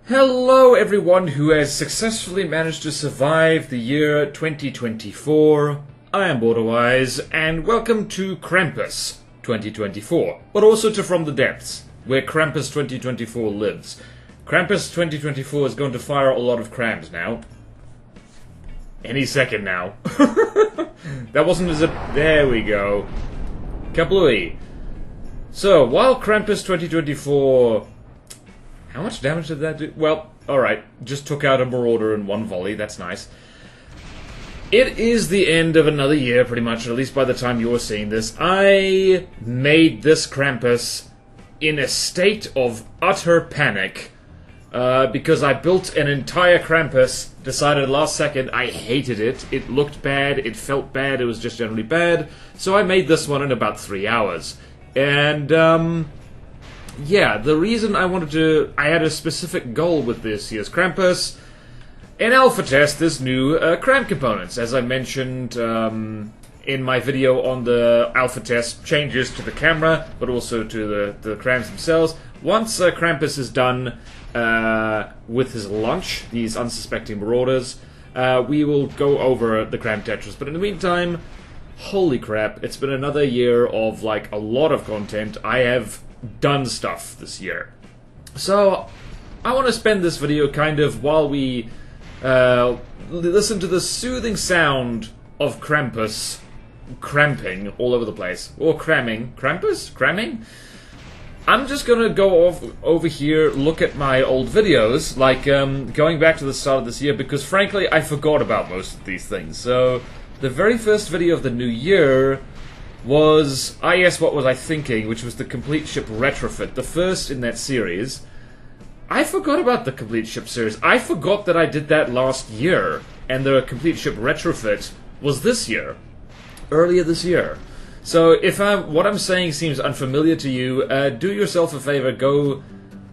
Hello everyone who has successfully managed to survive the year 2024. I am BorderWise, and welcome to CRAMpus 2024, but also to From the Depths, where Krampus 2024 lives. Krampus 2024 is going to fire a lot of crams now. Any second now. That wasn't as a... There we go. Kablooey. So, while Krampus 2024... How much damage did that do? Well, alright. Just took out a Marauder in one volley. That's nice. It is the end of another year, pretty much, at least by the time you're seeing this. I made this Krampus in a state of utter panic. Because I built an entire Krampus, decided last second I hated it. It looked bad, it felt bad, it was just generally bad. So I made this one in about 3 hours. And, yeah, the reason I had a specific goal with this year's Krampus, and alpha test this new cram components. As I mentioned in my video on the alpha test changes to the camera, but also to the crams themselves. Once Krampus is done with his lunch, these unsuspecting marauders, we will go over the cram tetras. But in the meantime, holy crap, it's been another year of, like, a lot of content. I have done stuff this year. So, I want to spend this video kind of while we listen to the soothing sound of Krampus cramping all over the place. Or cramming. Krampus? Cramming? I'm just gonna go over here, look at my old videos, like going back to the start of this year, because frankly I forgot about most of these things. So, the very first video of the new year was, what was I thinking, which was the Complete Ship Retrofit, the first in that series. I forgot about the Complete Ship series. I forgot that I did that last year, and the Complete Ship Retrofit was this year. Earlier this year. So, if what I'm saying seems unfamiliar to you, do yourself a favor, go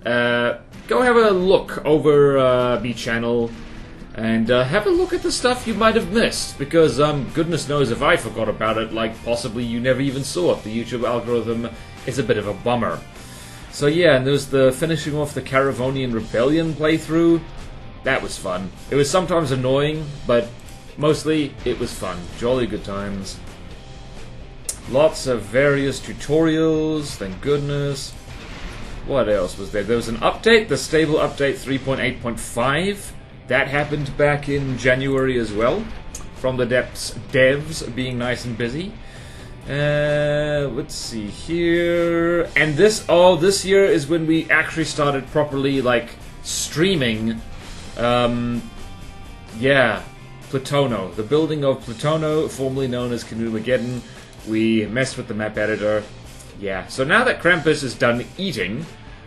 have a look over B channel, and have a look at the stuff you might have missed, because goodness knows if I forgot about it, like possibly you never even saw it. The YouTube algorithm is a bit of a bummer. So yeah, and there's the finishing off the Caravonian Rebellion playthrough. That was fun. It was sometimes annoying, but mostly it was fun. Jolly good times. Lots of various tutorials, thank goodness. What else was there? There was an update, the stable update 3.8.5. That happened back in January as well. From the Depths devs being nice and busy. Let's see here. And this year is when we actually started properly, like, streaming. Yeah, Plutono. The building of Plutono, formerly known as Canoemageddon. We messed with the map editor. Yeah, so now that Krampus is done eating,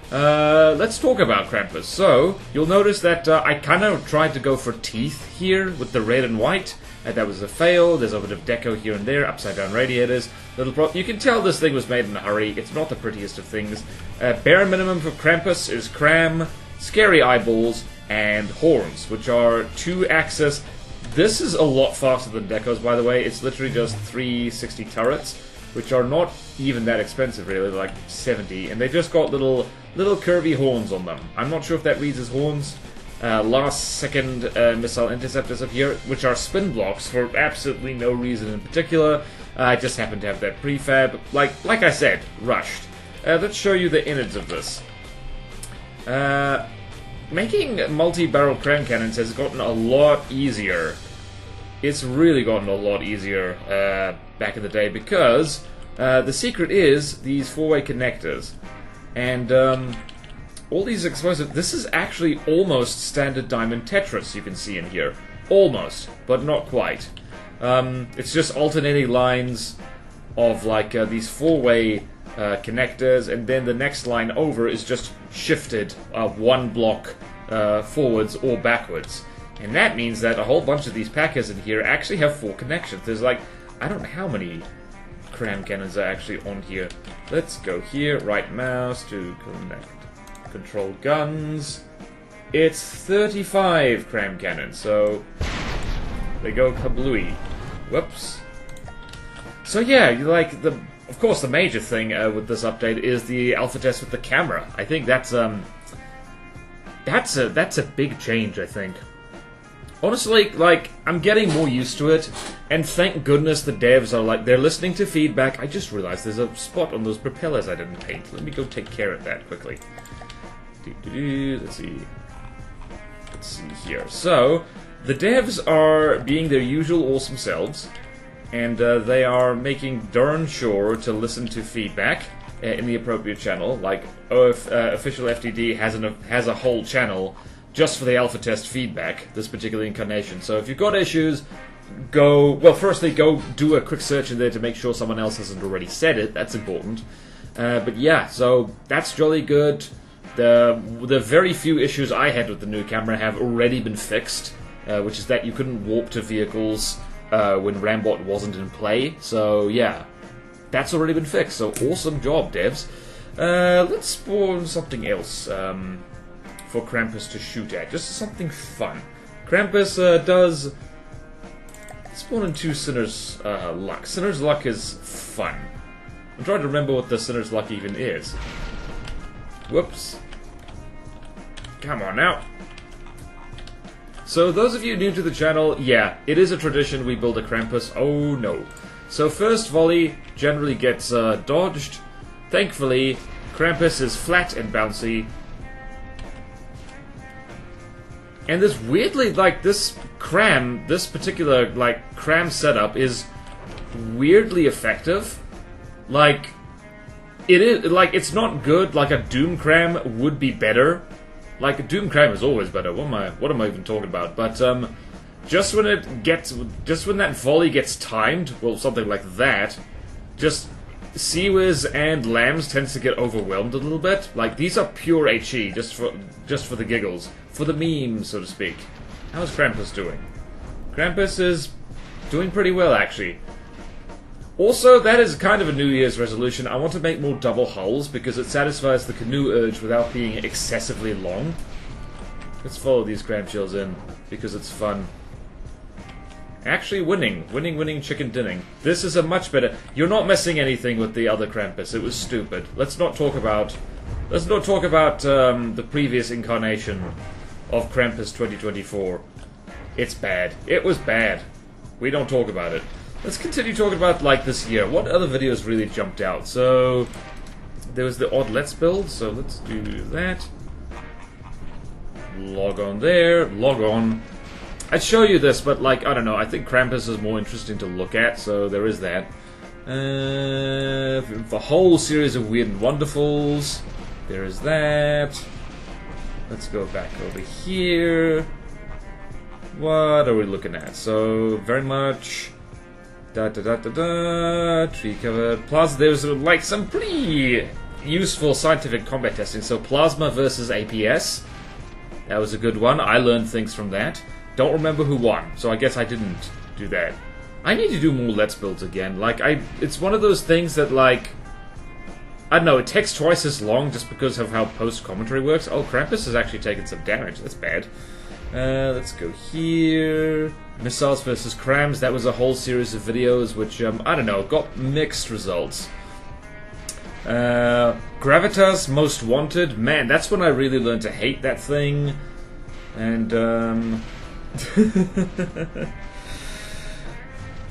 let's talk about Krampus. So, you'll notice that I kind of tried to go for teeth here with the red and white. That was a fail. There's a bit of deco here and there, upside down radiators. You can tell this thing was made in a hurry. It's not the prettiest of things. Bare minimum for Krampus is cram, scary eyeballs, and horns, which are 2-axis. This is a lot faster than decos, by the way. It's literally just 360 turrets, which are not even that expensive, really, like 70, and they just got little curvy horns on them. I'm not sure if that reads as horns. Last second missile interceptors up here, which are spin blocks for absolutely no reason in particular. I just happen to have that prefab. Like I said, rushed. Let's show you the innards of this. Making multi-barrel cram cannons has gotten a lot easier. It's really gotten a lot easier back in the day, because the secret is these 4-way connectors. And all these explosives, this is actually almost standard diamond Tetris you can see in here. Almost, but not quite. It's just alternating lines of like these 4-way connectors, and then the next line over is just shifted 1 block forwards or backwards. And that means that a whole bunch of these packers in here actually have 4 connections. There's like, I don't know how many cram cannons are actually on here. Let's go here, right mouse to connect, control guns. It's 35 cram cannons, so they go kablooey. Whoops. So yeah, of course the major thing with this update is the alpha test with the camera. I think that's that's a big change, I think. Honestly, like, I'm getting more used to it, and thank goodness the devs are like, they're listening to feedback. I just realized there's a spot on those propellers I didn't paint. Let me go take care of that quickly. Let's see. Let's see here. So, the devs are being their usual awesome selves, and they are making darn sure to listen to feedback in the appropriate channel. Like, Official FTD has a whole channel just for the alpha test feedback, this particular incarnation. So if you've got issues, firstly, go do a quick search in there to make sure someone else hasn't already said it. That's important. But yeah, so that's jolly good. The very few issues I had with the new camera have already been fixed, which is that you couldn't warp to vehicles when Rambot wasn't in play. So yeah, that's already been fixed. So awesome job, devs. Let's spawn something else for Krampus to shoot at. Just something fun. Krampus does spawn into Sinner's Luck. Sinner's Luck is fun. I'm trying to remember what the Sinner's Luck even is. Whoops. Come on now. So those of you new to the channel, yeah, it is a tradition we build a Krampus. Oh no. So first volley generally gets dodged. Thankfully, Krampus is flat and bouncy. And this weirdly, like, this particular, like, cram setup is weirdly effective. Like, it is, like, it's not good, like a Doom cram would be better. Like, a Doom cram is always better, what am I even talking about? But, just when that volley gets timed, well, something like that, just Seawiz and Lambs tends to get overwhelmed a little bit. Like, these are pure HE, just for the giggles. For the memes, so to speak. How's Krampus doing? Krampus is doing pretty well, actually. Also, that is kind of a New Year's resolution. I want to make more double hulls, because it satisfies the canoe urge without being excessively long. Let's follow these cram shells in, because it's fun. Actually winning, chicken dinning. This is a much better... You're not missing anything with the other Krampus. It was stupid. Let's not talk about the previous incarnation of Krampus 2024. It's bad. It was bad. We don't talk about it. Let's continue talking about, like, this year. What other videos really jumped out? So, there was the odd Let's build, so let's do that. Log on there. Log on. I'd show you this, but, like, I don't know. I think Krampus is more interesting to look at, so there is that. The whole series of Weird and Wonderfuls. There is that. Let's go back over here. What are we looking at? So, very much... Tree covered. Plasma. There's, like, some pretty useful scientific combat testing. So, Plasma versus APS. That was a good one. I learned things from that. Don't remember who won, so I guess I didn't do that. I need to do more Let's Builds again. Like, it's one of those things that, like... I don't know, it takes twice as long just because of how post-commentary works. Oh, Krampus has actually taken some damage. That's bad. Let's go here. Missiles versus Crams. That was a whole series of videos which, I don't know, got mixed results. Gravitas Most Wanted. Man, that's when I really learned to hate that thing. And,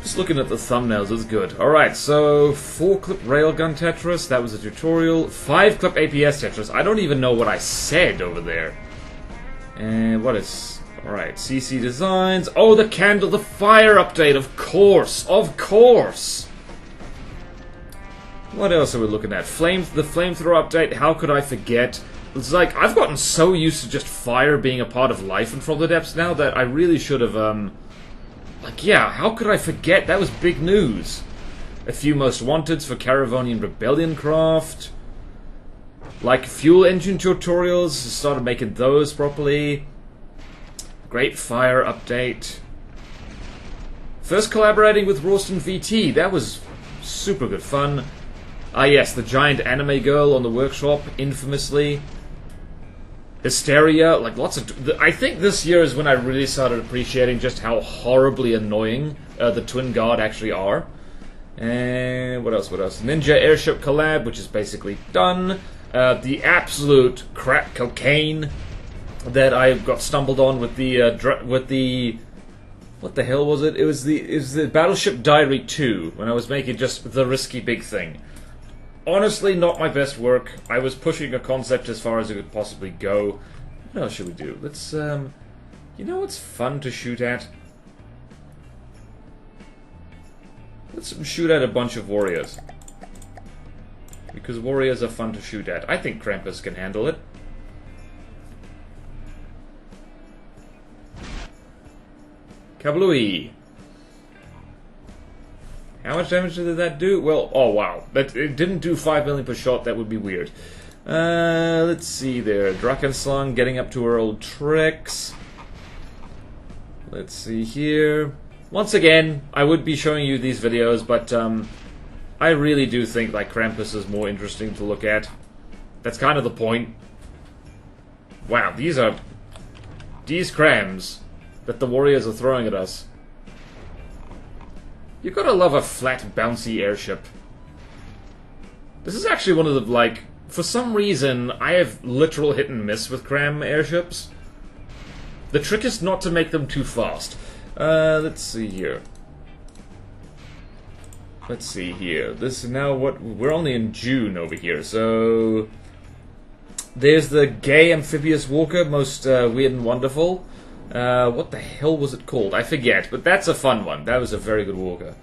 just looking at the thumbnails, it's good. Alright, so 4-clip railgun Tetris, that was a tutorial. 5-clip APS Tetris, I don't even know what I said over there. And what is... Alright, CC Designs. Oh, the Candle, the Fire update, of course! Of course! What else are we looking at? The Flamethrower update, how could I forget? It's like, I've gotten so used to just fire being a part of life in From the Depths now that I really should have, like, yeah, how could I forget? That was big news. A few Most Wanteds for Caravonian Rebellion Craft. Like, fuel engine tutorials, started making those properly. Great Fire update. First collaborating with Rawston VT, that was super good fun. Ah yes, the giant anime girl on the workshop, infamously. Hysteria, like lots of... I think this year is when I really started appreciating just how horribly annoying the Twin God actually are. And what else, Ninja Airship collab, which is basically done. The absolute crack cocaine. that I got stumbled on with the what the hell was it? It was the Battleship Diary 2 when I was making just the risky big thing. Honestly, not my best work. I was pushing a concept as far as it could possibly go. What else should we do? Let's you know what's fun to shoot at? Let's shoot at a bunch of warriors. Because warriors are fun to shoot at. I think Krampus can handle it. Kablooey! How much damage did that do? Well, oh wow. But it didn't do 5 million per shot, that would be weird. Let's see there. Drakenslang getting up to her old tricks. Let's see here. Once again, I would be showing you these videos, but I really do think like Krampus is more interesting to look at. That's kind of the point. Wow, these crams that the warriors are throwing at us. You gotta love a flat, bouncy airship. This is actually one of the, like, for some reason, I have literal hit and miss with cram airships. The trick is not to make them too fast. Let's see here. Let's see here. This is now what... We're only in June over here, so... There's the gay amphibious walker, most weird and wonderful. What the hell was it called? I forget, but that's a fun one. That was a very good walker.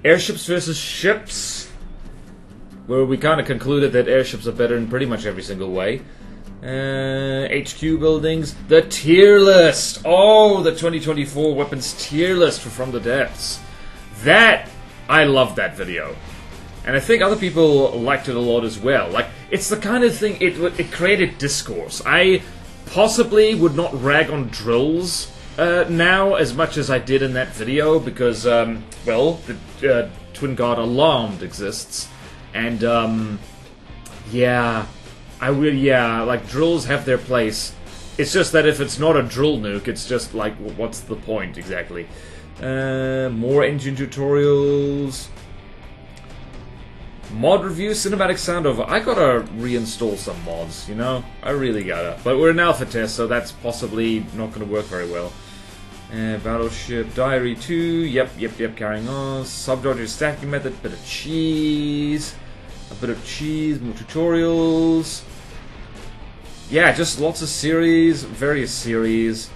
Airships versus ships, where we kind of concluded that airships are better in pretty much every single way. HQ buildings. The tier list! Oh, the 2024 weapons tier list for From the Depths. That, I loved that video. And I think other people liked it a lot as well. Like, it's the kind of thing, it created discourse. I possibly would not rag on drills now as much as I did in that video because, well, the Twin Guard Alarmed exists. And, yeah, like, drills have their place. It's just that if it's not a drill nuke, it's just like, what's the point exactly? More engine tutorials. Mod review, cinematic sound over. I gotta reinstall some mods, you know? I really gotta. But we're in alpha test, so that's possibly not gonna work very well. Battleship Diary 2, yep, carrying on. Subdodger stacking method, bit of cheese. A bit of cheese, more tutorials. Yeah, just lots of series, various series.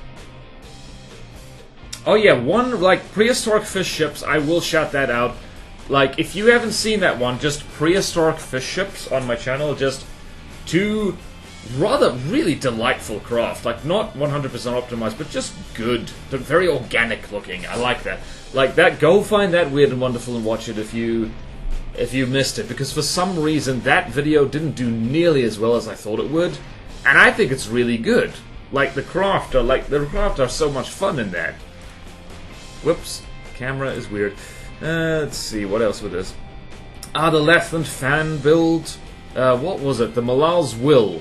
Oh yeah, one, like, prehistoric fish ships, I will shout that out. Like, if you haven't seen that one, just prehistoric fish ships on my channel, just two really delightful craft. Like, not 100% optimized, but just good. They're very organic looking. I like that. Like, that, go find that weird and wonderful and watch it if you missed it. Because for some reason, that video didn't do nearly as well as I thought it would. And I think it's really good. Like, the craft are so much fun in that. Whoops. Camera is weird. Let's see, what else with this? The Lethland fan build. What was it? The Malal's Will.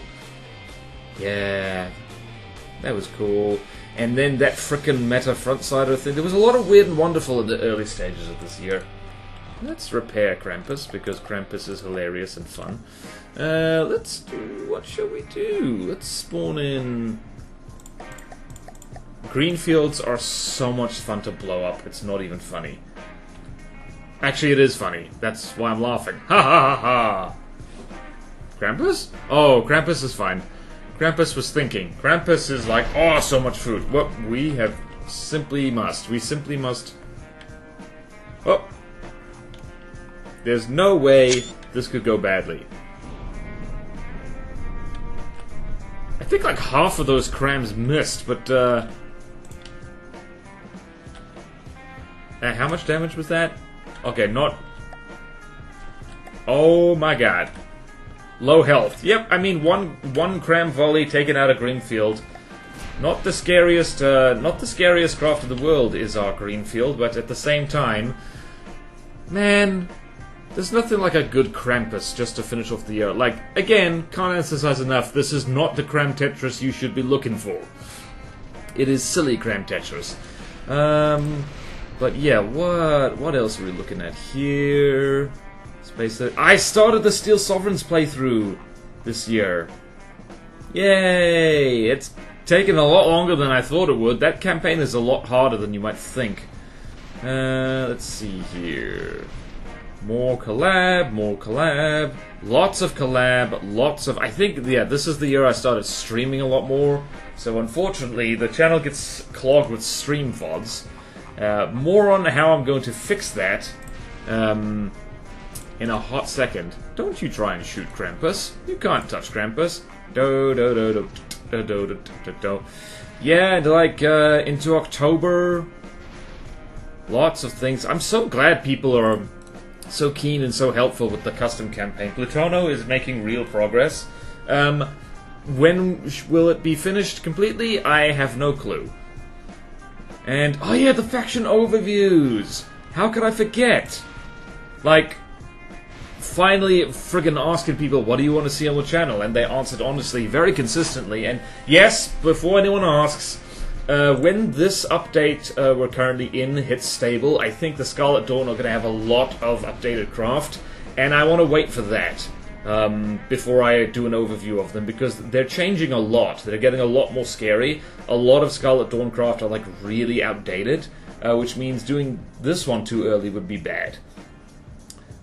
Yeah. That was cool. And then that frickin' meta frontsider thing. There was a lot of weird and wonderful in the early stages of this year. Let's repair Krampus, because Krampus is hilarious and fun. Let's do... What shall we do? Let's spawn in... Greenfields are so much fun to blow up, it's not even funny. Actually, it is funny. That's why I'm laughing. Ha ha ha ha! Krampus? Oh, Krampus is fine. Krampus was thinking. Krampus is like, oh, so much food. Well, we simply must. Oh! There's no way this could go badly. I think like half of those crams missed, but, how much damage was that? Okay, not... Oh my god. Low health. Yep, I mean, one cram volley taken out of Greenfield. Not the scariest craft in the world is our Greenfield, but at the same time... Man, there's nothing like a good Krampus just to finish off the year. Like, again, can't emphasize enough, this is not the Cram Tetris you should be looking for. It is silly Cram Tetris. But yeah, what else are we looking at here? I started the Steel Sovereigns playthrough this year. Yay! It's taken a lot longer than I thought it would. That campaign is a lot harder than you might think. Let's see here. More collab, more collab. Lots of collab, lots of... I think, yeah, this is the year I started streaming a lot more. So unfortunately, the channel gets clogged with stream VODs. More on how I'm going to fix that in a hot second. Don't you try and shoot Krampus. You can't touch Krampus. Yeah, and like into October, lots of things. I'm so glad people are so keen and so helpful with the custom campaign. Plutono is making real progress. When will it be finished completely? I have no clue. And, oh yeah, the faction overviews! How could I forget? Like, finally friggin' asking people, what do you want to see on the channel? And they answered honestly, very consistently. And yes, before anyone asks, when this update we're currently in hits stable, I think the Scarlet Dawn are going to have a lot of updated craft. And I want to wait for that before I do an overview of them, because they're changing a lot. They're getting a lot more scary. A lot of Scarlet Dawn craft are like really outdated, which means doing this one too early would be bad.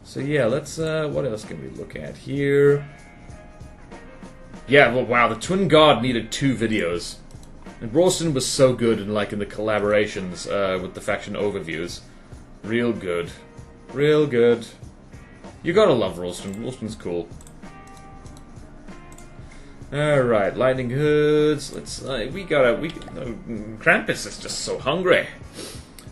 So yeah, let's, what else can we look at here? Yeah, well, wow, the Twin Guard needed 2 videos. And Rawston was so good in, like, in the collaborations with the faction overviews. Real good. Real good. You gotta love Rawston. Rawston's cool. Alright, Lightning Hoods. Let's, Krampus is just so hungry.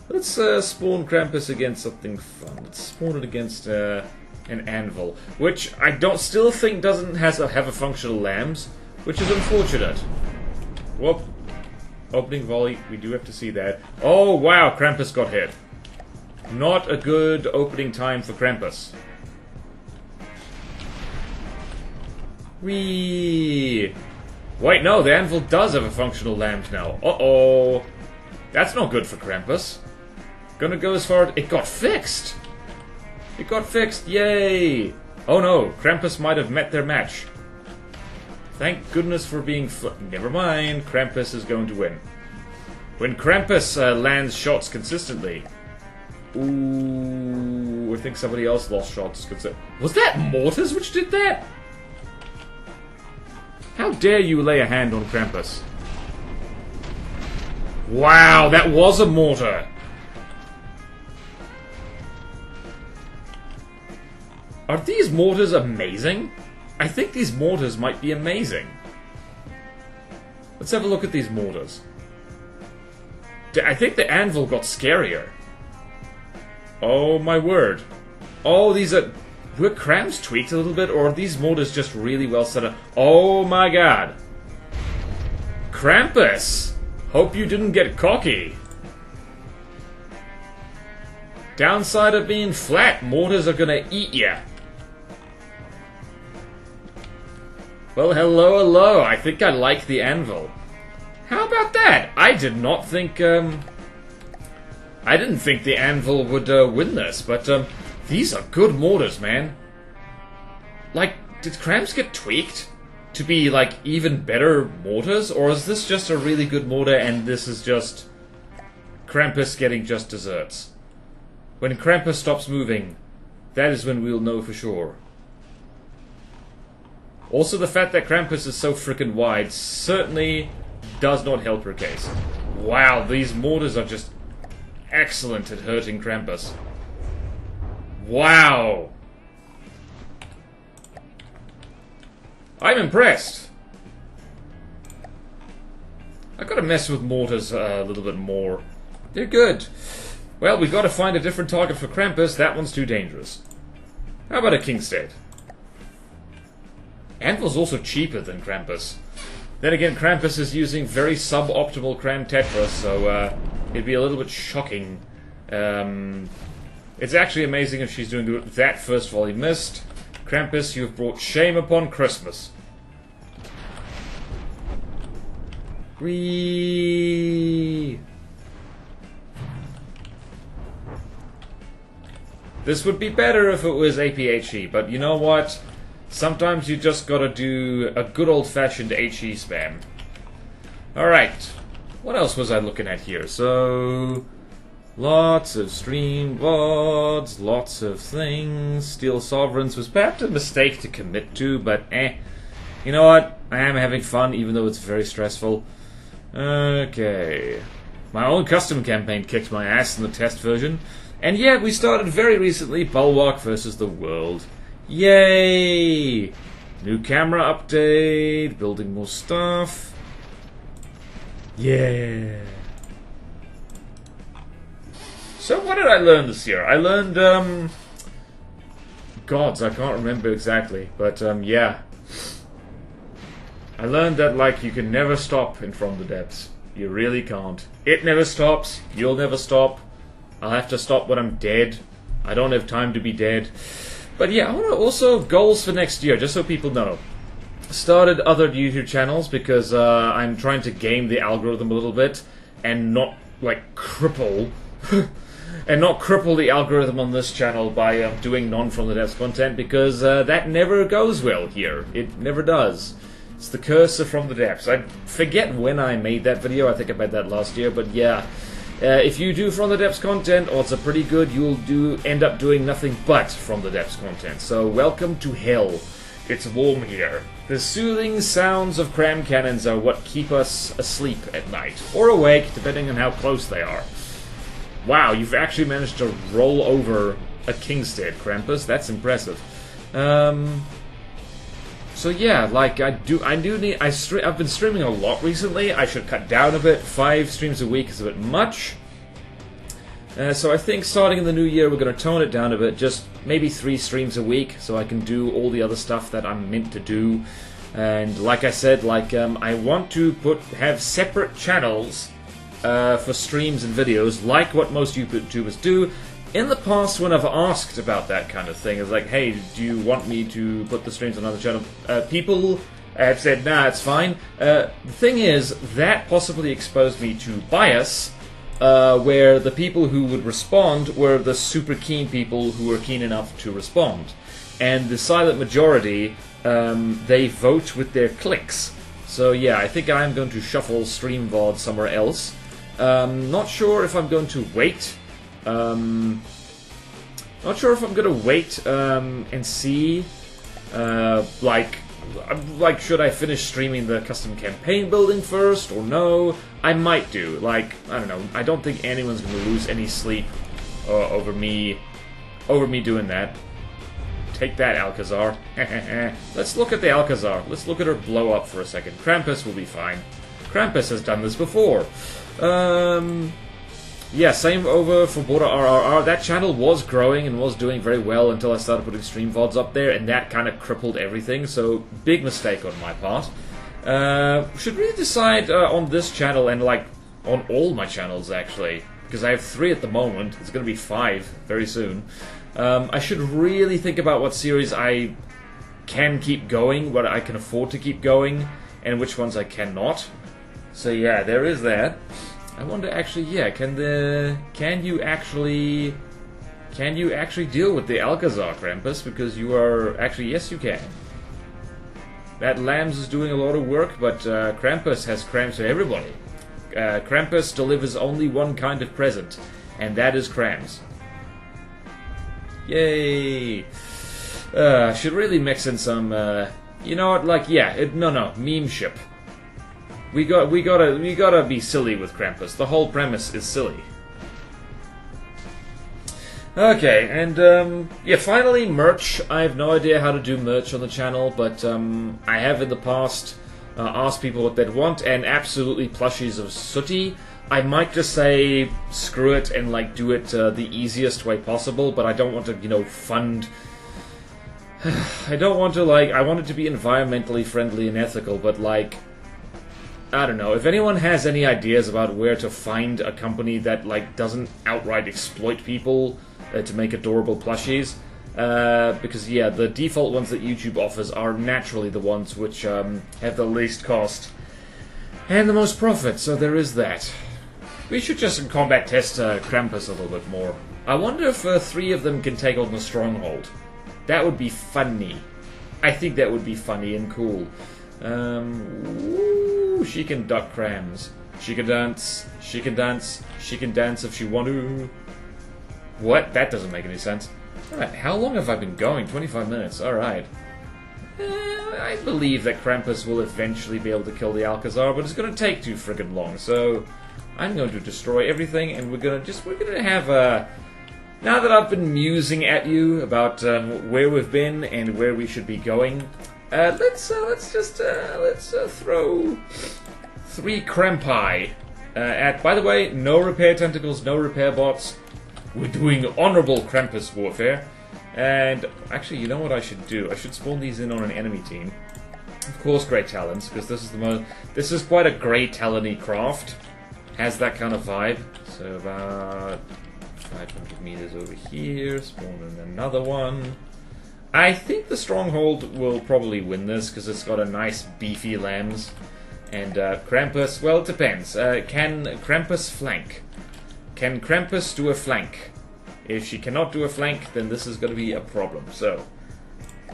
Let's spawn Krampus against something fun. Let's spawn it against an anvil, which I still think doesn't have a functional lambs, which is unfortunate. Whoop. Opening volley, we do have to see that. Oh wow, Krampus got hit. Not a good opening time for Krampus. Whee! Wait, no, the anvil does have a functional lambs now. Uh-oh. That's not good for Krampus. Gonna go as far as... It got fixed! It got fixed, yay! Oh no, Krampus might have met their match. Thank goodness for being... Never mind, Krampus is going to win. When Krampus lands shots consistently... Ooh, I think somebody else lost shots. Was that Mortars which did that? How dare you lay a hand on Krampus? Wow, that was a mortar! Are these mortars amazing? I think these mortars might be amazing. Let's have a look at these mortars. I think the anvil got scarier. Oh my word. Oh, these are... Were crams tweaked a little bit, or are these mortars just really well set up? Oh my god. Krampus! Hope you didn't get cocky. Downside of being flat, mortars are gonna eat ya. Well, hello, hello. I think I like the anvil. How about that? I did not think, I didn't think the anvil would win this, but these are good mortars, man. Like, did Cramps get tweaked to be, like, even better mortars? Or is this just a really good mortar and this is just Krampus getting just desserts? When Krampus stops moving, that is when we'll know for sure. Also, the fact that Krampus is so frickin' wide certainly does not help her case. Wow, these mortars are just excellent at hurting Krampus. Wow! I'm impressed! I've got to mess with mortars a little bit more. They're good. Well, we've got to find a different target for Krampus. That one's too dangerous. How about a King State? Anvil's also cheaper than Krampus. Then again, Krampus is using very suboptimal Cram Tetra, so it'd be a little bit shocking. It's actually amazing if she's doing that first volley missed. Krampus, you have brought shame upon Christmas. Whee! This would be better if it was APHE, but you know what? Sometimes you just gotta do a good old-fashioned HE spam. Alright, what else was I looking at here? So, lots of stream VODs, lots of things. Steel Sovereigns was perhaps a mistake to commit to, but you know what? I am having fun, even though it's very stressful. Okay. My own custom campaign kicked my ass in the test version. And yeah, we started very recently Bulwark versus the World. Yay! New camera update, building more stuff. Yeah. So what did I learn this year? I learned, gods, I can't remember exactly, but, yeah. I learned that, like, you can never stop in From the Depths. You really can't. It never stops, you'll never stop. I'll have to stop when I'm dead. I don't have time to be dead. But yeah, I want to also, goals for next year, just so people know. Started other YouTube channels because I'm trying to game the algorithm a little bit and not like cripple and not cripple the algorithm on this channel by doing non-From the Depths content, because that never goes well here. It never does. It's the curse of From the Depths. I forget when I made that video. I think I made that last year, but yeah. If you do From the Depths content, odds are pretty good you'll end up doing nothing but From the Depths content. So welcome to hell. It's warm here. The soothing sounds of cram cannons are what keep us asleep at night. Or awake, depending on how close they are. Wow, you've actually managed to roll over a Kingstead, Krampus. That's impressive. So yeah, like I've been streaming a lot recently. I should cut down a bit. 5 streams a week is a bit much. So I think starting in the new year we're going to tone it down a bit. Just maybe 3 streams a week, so I can do all the other stuff that I'm meant to do. And like I said, like I want to have separate channels for streams and videos, like what most YouTubers do. In the past, when I've asked about that kind of thing, it's like, hey, do you want me to put the streams on another channel? People have said, nah, it's fine. The thing is, that possibly exposed me to bias, where the people who would respond were the super keen people who were keen enough to respond. And the silent majority, they vote with their clicks. So yeah, I think I'm going to shuffle Stream VOD somewhere else. Not sure if I'm going to wait. Not sure if I'm gonna wait and see, like, should I finish streaming the custom campaign building first or no? I might do. Like, I don't know. I don't think anyone's gonna lose any sleep over me doing that. Take that, Alcazar. Let's look at the Alcazar. Let's look at her blow up for a second. Krampus will be fine. Krampus has done this before. Yeah, same over for Border RRR. That channel was growing and was doing very well until I started putting stream VODs up there, and that kind of crippled everything, so big mistake on my part. Should really decide on this channel and, like, on all my channels, actually, because I have 3 at the moment. It's going to be 5 very soon. I should really think about what series I can keep going, what I can afford to keep going, and which ones I cannot. So yeah, there is that. I wonder, actually, yeah, can you actually deal with the Alcazar, Krampus? Because you are actually, yes, you can. That Lambs is doing a lot of work, but Krampus has crams for everybody. Krampus delivers only one kind of present, and that is crams. Yay! Should really mix in some, you know what? Like, yeah, meme ship. We gotta be silly with Krampus. The whole premise is silly. Okay, and yeah, finally merch. I have no idea how to do merch on the channel, but I have in the past asked people what they'd want, and absolutely plushies of Sooty. I might just say screw it and like do it the easiest way possible, but I don't want to, you know, fund. I don't want to, like, I want it to be environmentally friendly and ethical, but like, I don't know, if anyone has any ideas about where to find a company that, like, doesn't outright exploit people to make adorable plushies, because, yeah, the default ones that YouTube offers are naturally the ones which have the least cost and the most profit, so there is that. We should just combat test Krampus a little bit more. I wonder if 3 of them can take on the Stronghold. That would be funny. I think that would be funny and cool. Woo, she can duck crams. She can dance. She can dance. She can dance if she want to. What? That doesn't make any sense. Alright, how long have I been going? 25 minutes. Alright. I believe that Krampus will eventually be able to kill the Alcazar, but it's going to take too friggin' long. So I'm going to destroy everything, and we're going to have a... Now that I've been musing at you about where we've been and where we should be going, let's throw 3 Krampi at. By the way, no repair tentacles, no repair bots. We're doing honorable Krampus warfare. And actually, you know what I should do? I should spawn these in on an enemy team. Of course, Great Talons, because this is the most. This is quite a Great Talon-y craft. Has that kind of vibe. So about 500 meters over here. Spawn in another one. I think the Stronghold will probably win this because it's got a nice beefy lambs. And Krampus, well, it depends. Can Krampus flank? Can Krampus do a flank? If she cannot do a flank, then this is going to be a problem. So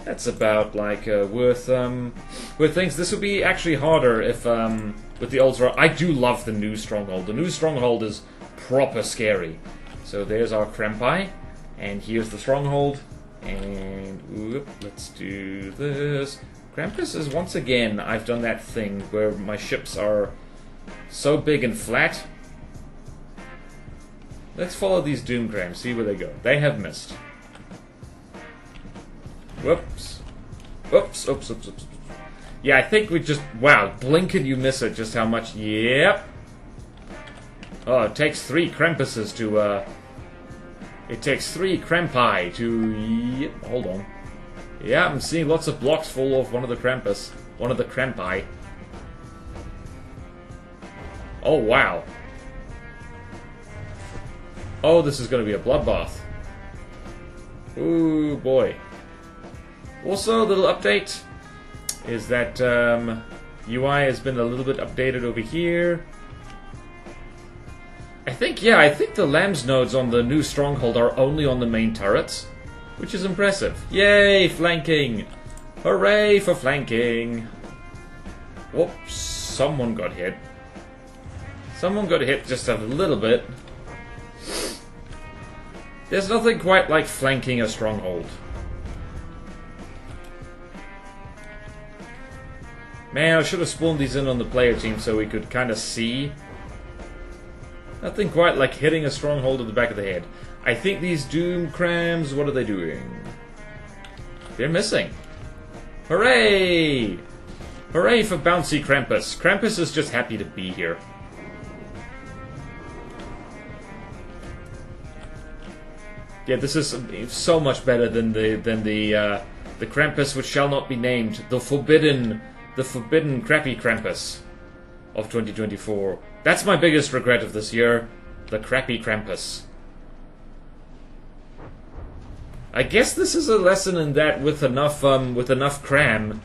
that's about like worth things. This would be actually harder if with the old Stronghold. I do love the new Stronghold. The new Stronghold is proper scary. So there's our Krampi, and here's the Stronghold. And whoop, let's do this. Krampus is once again. I've done that thing where my ships are so big and flat. Let's follow these Doomgrams, see where they go. They have missed. Whoops. Oops, oops, oops, oops. Yeah, I think we just... Wow, blink and you miss it, just how much... Yep. Oh, it takes 3 Krampuses to, It takes 3 Krampi to... Yep, hold on. Yeah, I'm seeing lots of blocks fall off one of the Krampus. One of the Krampi. Oh, wow. Oh, this is going to be a bloodbath. Ooh, boy. Also, a little update is that UI has been a little bit updated over here. I think the Lambs nodes on the new Stronghold are only on the main turrets, which is impressive. Yay, flanking! Hooray for flanking! Whoops, someone got hit. Someone got hit just a little bit. There's nothing quite like flanking a Stronghold. Man, I should have spawned these in on the player team so we could kind of see. Nothing quite like hitting a Stronghold at the back of the head. I think these Doom Crams, what are they doing? They're missing. Hooray! Hooray for bouncy Krampus. Krampus is just happy to be here. Yeah, this is so much better than the Krampus which shall not be named, the forbidden crappy Krampus of 2024. That's my biggest regret of this year, the crappy Krampus. I guess this is a lesson in that with enough cram,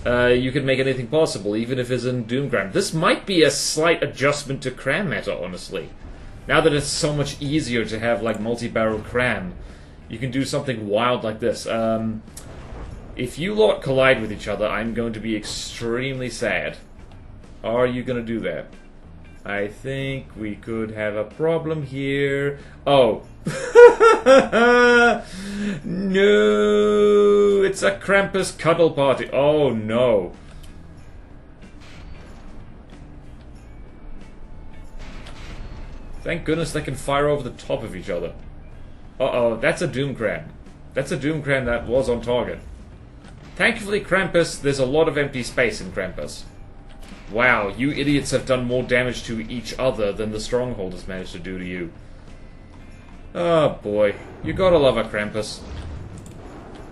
you can make anything possible, even if it's in Doomgram. This might be a slight adjustment to cram meta, honestly. Now that it's so much easier to have like multi-barrel cram, you can do something wild like this. If you lot collide with each other, I'm going to be extremely sad. Are you going to do that? I think we could have a problem here. Oh. No! It's a Krampus cuddle party. Oh no. Thank goodness they can fire over the top of each other. Uh-oh, that's a Doomcram. That's a Doomcram that was on target. Thankfully, Krampus, there's a lot of empty space in Krampus. Wow, you idiots have done more damage to each other than the Stronghold has managed to do to you. Oh boy, you gotta love a Krampus.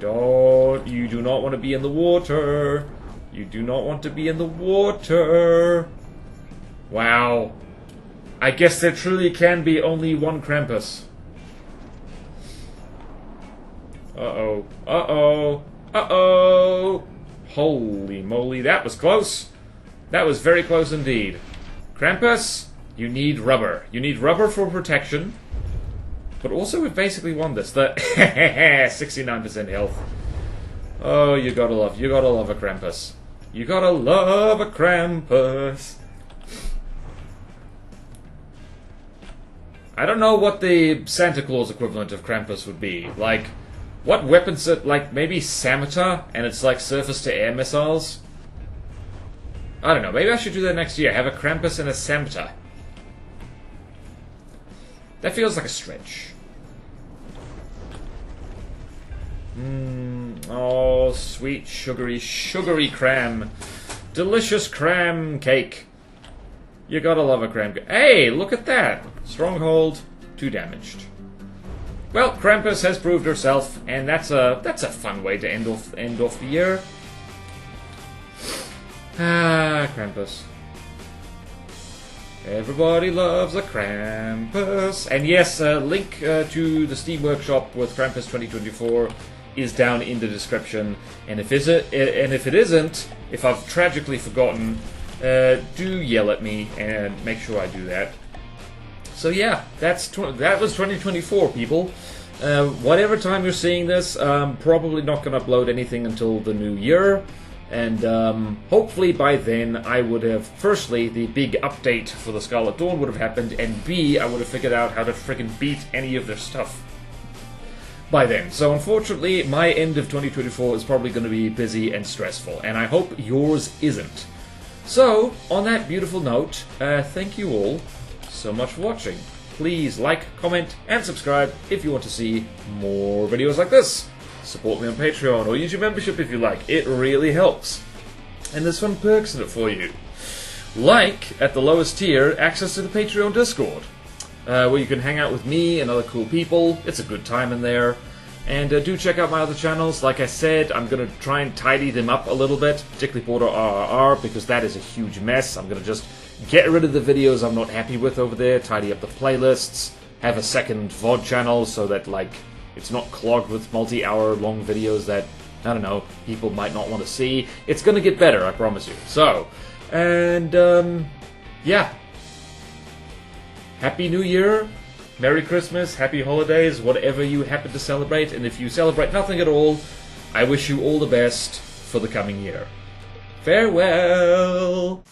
You do not want to be in the water. You do not want to be in the water. Wow. I guess there truly can be only one Krampus. Uh-oh. Uh-oh. Uh-oh. Holy moly, that was close. That was very close indeed. Krampus, you need rubber. You need rubber for protection. But also we've basically won this. The 69% health. Oh, you gotta love a Krampus. You gotta love a Krampus. I don't know what the Santa Claus equivalent of Krampus would be. Like, what weapons? Like maybe Scimitar, and it's like surface-to-air missiles. I don't know. Maybe I should do that next year. Have a Krampus and a Scimitar. That feels like a stretch. Oh, sweet, sugary, sugary cram. Delicious cram cake. You gotta love a cram cake. Hey, look at that. Stronghold, 2 damaged. Well, Krampus has proved herself, and that's a fun way to end off the year. Ah, Krampus. Everybody loves a Krampus. And yes, link to the Steam Workshop with Krampus 2024 is down in the description. And if it isn't, if I've tragically forgotten, do yell at me and make sure I do that. So yeah, that was 2024, people. Whatever time you're seeing this, I'm probably not going to upload anything until the new year. And hopefully by then I would have, firstly, the big update for the Scarlet Dawn would have happened, and B, I would have figured out how to friggin' beat any of their stuff by then. So unfortunately, my end of 2024 is probably going to be busy and stressful, and I hope yours isn't. So, on that beautiful note, thank you all so much for watching. Please like, comment, and subscribe if you want to see more videos like this. Support me on Patreon or use your membership if you like. It really helps. And there's some perks in it for you. Like, at the lowest tier, access to the Patreon Discord, where you can hang out with me and other cool people. It's a good time in there. And do check out my other channels. Like I said, I'm going to try and tidy them up a little bit, particularly Border RRR, because that is a huge mess. I'm going to just get rid of the videos I'm not happy with over there, tidy up the playlists, have a second VOD channel so that, like, it's not clogged with multi-hour long videos that, I don't know, people might not want to see. It's going to get better, I promise you. So, and, yeah. Happy New Year, Merry Christmas, Happy Holidays, whatever you happen to celebrate. And if you celebrate nothing at all, I wish you all the best for the coming year. Farewell!